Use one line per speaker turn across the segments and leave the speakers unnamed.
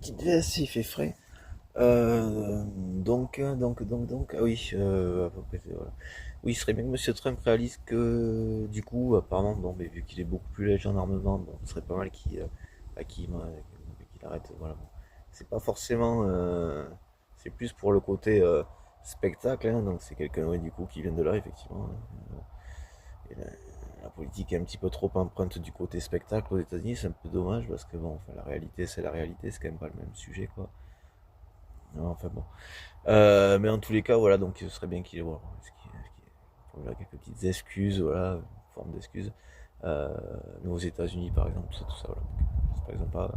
petite veste, il fait frais. Ah oui, à peu près, voilà. Oui, il serait bien que Monsieur Trump réalise que, du coup, apparemment, bon, mais vu qu'il est beaucoup plus léger en armement, bon, ce serait pas mal qu'il arrête, voilà. Bon. C'est pas forcément, c'est plus pour le côté spectacle, hein, donc c'est quelqu'un, ouais, du coup, qui vient de là, effectivement. Hein. Et la politique est un petit peu trop empreinte du côté spectacle aux États-Unis, c'est un peu dommage parce que bon, enfin, la réalité, c'est la réalité, c'est quand même pas le même sujet, quoi. Non, enfin bon. Mais en tous les cas, voilà, donc ce serait bien qu'il ait, voilà, voilà, quelques petites excuses, voilà, une forme d'excuses. Euh, mais aux États-Unis, par exemple, tout ça, voilà. Donc, par exemple, pas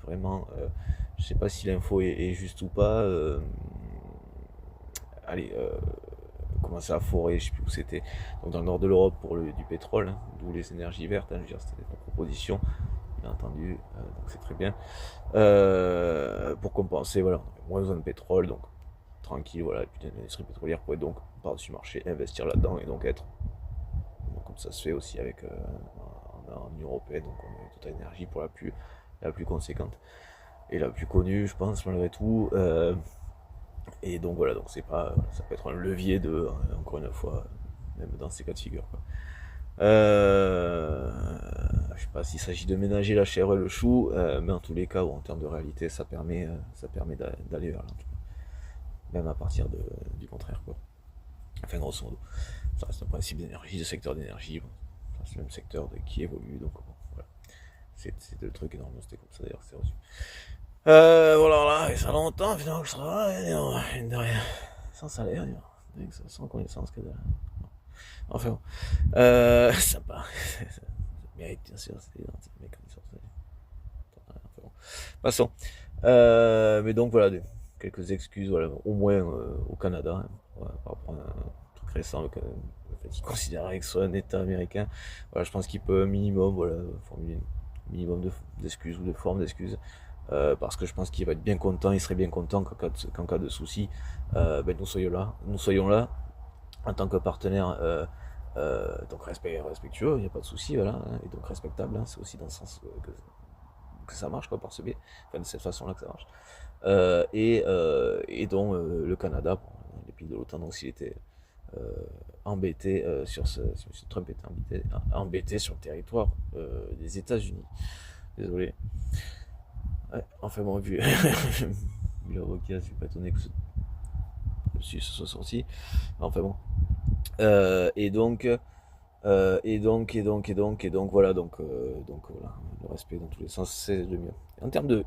vraiment, je sais pas si l'info est juste ou pas. Allez, commencer à forer, je sais plus où c'était, donc dans le nord de l'Europe pour du pétrole, hein, d'où les énergies vertes, hein, je veux dire, c'était une proposition, bien entendu, donc c'est très bien. Pour compenser, voilà, on avait moins besoin de pétrole, donc tranquille, voilà, et puis l'industrie pétrolière pourrait donc, par-dessus marché, investir là-dedans et donc être, donc, comme ça se fait aussi avec en Union Européenne, donc on a Total Énergie pour la plus conséquente et la plus connue, je pense, malgré tout. Et donc voilà, donc c'est pas, ça peut être un levier de, encore une fois, même dans ces cas de figure, quoi. Je sais pas s'il s'agit de ménager la chèvre et le chou, mais en tous les cas, bon, en termes de réalité, ça permet d'aller vers là, même à partir du contraire, quoi. Enfin, grosso modo, ça reste un principe d'énergie, de secteur d'énergie, bon, c'est le même secteur qui évolue, donc bon, voilà. C'est le truc énorme, c'était comme ça d'ailleurs, c'est reçu. Voilà, là, et ça longtemps, finalement, que je travaille, de rien, sans salaire, sans connaissance que dalle. Enfin bon, sympa. Ça mérite bien sûr, c'est des mecs comme ça. Enfin bon. Passons. Mais donc voilà, quelques excuses, voilà, au moins au Canada, hein, voilà, par rapport à un truc récent, le fait qu'il considérait que ce soit un État américain. Voilà, je pense qu'il peut un minimum, voilà, formuler un minimum d'excuses ou de formes d'excuses. Parce que je pense qu'il va être bien content, il serait bien content qu'en cas de souci, ben nous soyons là, en tant que partenaire, donc respectueux, il n'y a pas de souci, voilà, hein, et donc respectable, hein, c'est aussi dans le sens que ça marche, quoi, par ce biais, enfin de cette façon-là que ça marche. Et donc le Canada, bon, les pays de l'OTAN, donc s'il était euh, embêté si M. Trump était embêté sur le territoire des États-Unis. Désolé. Ouais, enfin bon, vu, vu l'avocat, je suis pas étonné que ce soit sorti. Enfin bon. Et donc, voilà, donc voilà, le respect dans tous les sens, c'est le mieux. En termes de